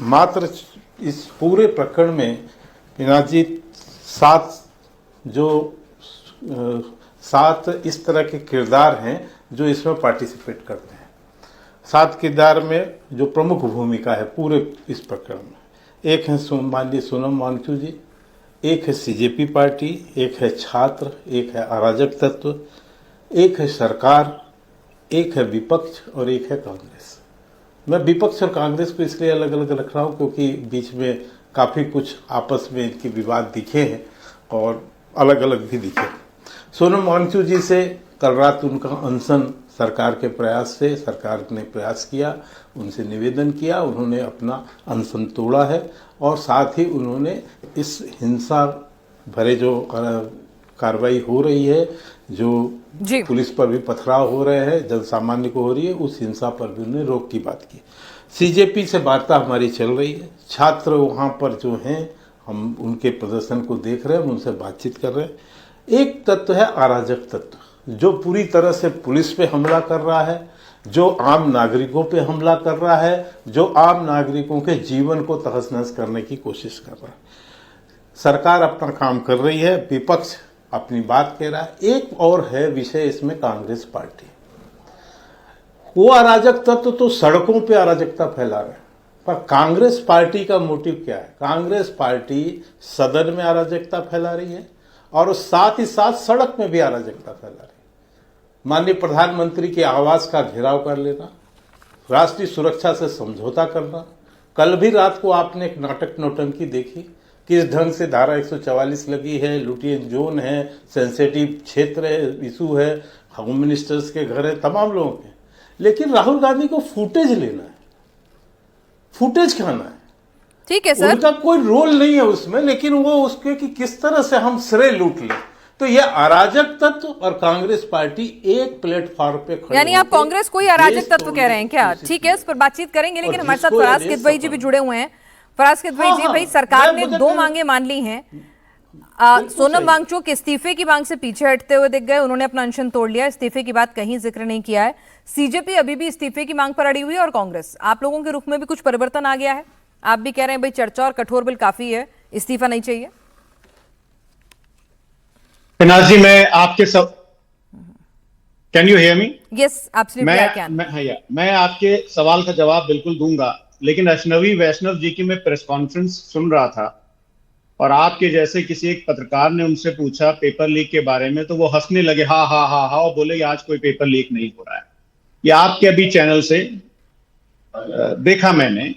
मात्र इस पूरे प्रकरण में मीना जी सात इस तरह के किरदार हैं जो इसमें पार्टिसिपेट करते हैं। 7 किरदार में जो प्रमुख भूमिका है पूरे इस प्रकरण में, एक है माननीय सोनम वांगचुक जी, एक है सीजेपी पार्टी, एक है छात्र, एक है अराजक तत्व, एक है सरकार, एक है विपक्ष और एक है कांग्रेस। मैं विपक्ष और कांग्रेस को इसलिए अलग अलग रख रहा हूं क्योंकि बीच में काफी कुछ आपस में इनके विवाद दिखे हैं और अलग अलग भी दिखे। सोनम वांगचुक जी से कल रात उनका अनशन सरकार के प्रयास से, सरकार ने प्रयास किया, उनसे निवेदन किया, उन्होंने अपना अनशन तोड़ा है और साथ ही उन्होंने इस हिंसा भरे जो कार्रवाई हो रही है, जो पुलिस पर भी पथराव हो रहे हैं, जन सामान्य को हो रही है, उस हिंसा पर भी उन्होंने रोक की बात की। सीजेपी से वार्ता हमारी चल रही है, छात्र वहां पर जो हैं हम उनके प्रदर्शन को देख रहे हैं, उनसे बातचीत कर रहे हैं। एक तत्व है अराजक तत्व जो पूरी तरह से पुलिस पे हमला कर रहा है, जो आम नागरिकों पे हमला कर रहा है, जो आम नागरिकों के जीवन को तहस नहस करने की कोशिश कर रहा है। सरकार अपना काम कर रही है, विपक्ष अपनी बात कह रहा है। एक और है विषय इसमें कांग्रेस पार्टी, वो अराजक तत्व तो सड़कों पे अराजकता फैला रहे हैं, पर कांग्रेस पार्टी का मोटिव क्या है? कांग्रेस पार्टी सदन में अराजकता फैला रही है और साथ ही साथ सड़क में भी अराजकता फैला रही है। माननीय प्रधानमंत्री के आवास का घेराव कर लेना, राष्ट्रीय सुरक्षा से समझौता करना। कल भी रात को आपने एक नाटक नौटंकी देखी, किस ढंग से धारा 144 लगी है, लुटियन जोन है, सेंसिटिव क्षेत्र है, इशू है, होम मिनिस्टर्स के घर है, तमाम लोगों के। लेकिन राहुल गांधी को फुटेज लेना है, फुटेज खाना है। ठीक है सर, उनका कोई रोल नहीं है उसमें, लेकिन वो उसके कि किस तरह से हम श्रेय लूट लें। तो ये अराजक तत्व और कांग्रेस पार्टी एक प्लेटफॉर्म पे खड़े, यानी आप कांग्रेस को ही अराजक तत्व कह रहे हैं क्या? ठीक है, इस पर बातचीत करेंगे, लेकिन हमारे साथ फराज किदवई जी भी जुड़े हुए हैं। फराज किदवई जी, भाई सरकार ने 2 मांगे मान ली हैं। सोनम वांगचुक इस्तीफे की मांग से पीछे हटते हुए दिख गए, उन्होंने अपना अनशन तोड़ लिया, इस्तीफे की बात कहीं जिक्र नहीं किया है। सीजेपी अभी भी इस्तीफे की मांग पर अड़ी हुई है और कांग्रेस, आप लोगों के रुख में भी कुछ परिवर्तन आ गया है? आप भी कह रहे हैं भाई चर्चा और कठोर बिल काफी है, इस्तीफा नहीं चाहिए। पिनाज जी, मैं आपके सब, can you hear me? Yes absolutely I can. मैं आपके सवाल का जवाब बिल्कुल दूंगा, लेकिन अश्नवी वैष्णव जी की मैं प्रेस कॉन्फ्रेंस सुन रहा था और आपके जैसे किसी एक पत्रकार ने उनसे पूछा पेपर लीक के बारे में, तो वो हंसने लगे, हा हा हा हा, और बोले आज कोई पेपर लीक नहीं हो रहा है। ये आपके अभी चैनल से देखा मैंने।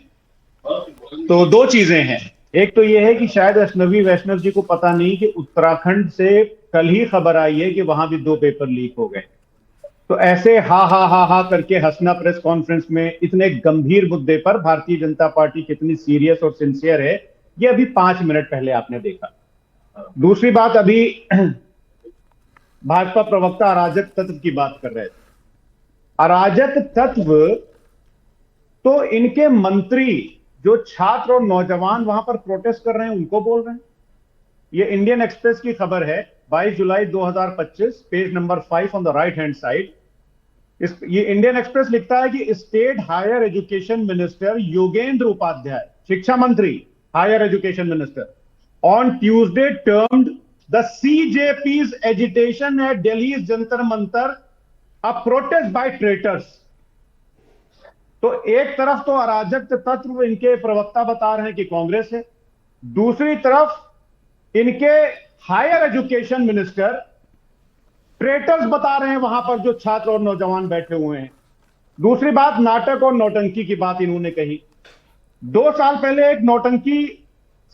तो 2 चीजें हैं, एक तो ये है कि शायद अश्नवी वैष्णव जी को पता नहीं कि उत्तराखंड से कल ही खबर आई है कि वहां भी 2 पेपर लीक हो गए। तो ऐसे हा हा हा हा करके हंसना प्रेस कॉन्फ्रेंस में इतने गंभीर मुद्दे पर भारतीय जनता पार्टी कितनी सीरियस और सिंसियर है, ये अभी 5 मिनट पहले आपने देखा। दूसरी बात, अभी भाजपा प्रवक्ता अराजक तत्व की बात कर रहे थे। अराजक तत्व तो इनके मंत्री जो छात्र और नौजवान वहां पर प्रोटेस्ट कर रहे हैं उनको बोल रहे हैं। ये इंडियन एक्सप्रेस की खबर है, 22 जुलाई 2025, page number 5 on the right hand side. ये इंडियन एक्सप्रेस लिखता है कि state higher education minister Yogendra Upadhyay, शिक्षा मंत्री, higher education minister, on Tuesday termed the CJP's agitation at Delhi Jantar Mantar a protest by traitors. तो एक तरफ तो अराजक तत्व इनके प्रवक्ता बता रहे हैं कि कांग्रेस है, दूसरी तरफ इनके हायर एजुकेशन मिनिस्टर ट्रेटर्स बता रहे हैं वहां पर जो छात्र और नौजवान बैठे हुए हैं। दूसरी बात, नाटक और नौटंकी की बात इन्होंने कही। 2 साल पहले एक नौटंकी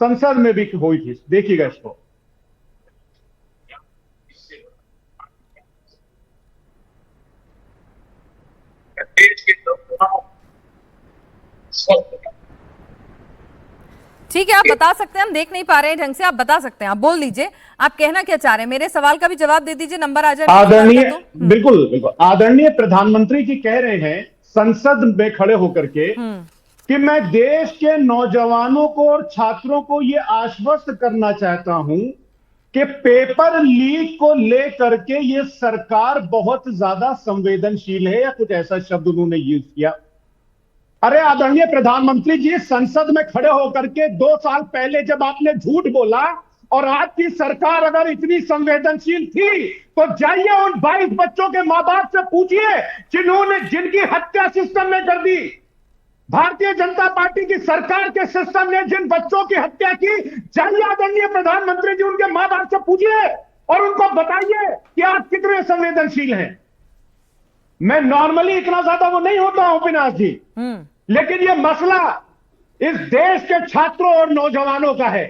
संसद में भी हुई थी, देखिएगा इसको। ठीक है, आप बता सकते हैं, हम देख नहीं पा रहे हैं ढंग से, आप बता सकते हैं, आप बोल दीजिए, आप कहना क्या चाह रहे हैं। मेरे सवाल का भी जवाब दे दीजिए, नंबर आ जाए। आदरणीय, बिल्कुल बिल्कुल, आदरणीय प्रधानमंत्री जी कह रहे हैं संसद में खड़े होकर के कि मैं देश के नौजवानों को और छात्रों को यह आश्वस्त करना चाहता हूं कि पेपर लीक को लेकर के ये सरकार बहुत ज्यादा संवेदनशील है, या कुछ ऐसा शब्द उन्होंने यूज किया। अरे आदरणीय प्रधानमंत्री जी, संसद में खड़े होकर के 2 साल पहले जब आपने झूठ बोला और आपकी सरकार अगर इतनी संवेदनशील थी तो जाइए उन 22 बच्चों के मां बाप से पूछिए जिनकी हत्या सिस्टम ने कर दी। भारतीय जनता पार्टी की सरकार के सिस्टम ने जिन बच्चों की हत्या की, जाइए आदरणीय प्रधानमंत्री जी उनके मां बाप से पूछिए और उनको बताइए कि आप कितने संवेदनशील हैं। मैं नॉर्मली इतना ज्यादा वो नहीं होता हूं अविनाश जी, लेकिन ये मसला इस देश के छात्रों और नौजवानों का है।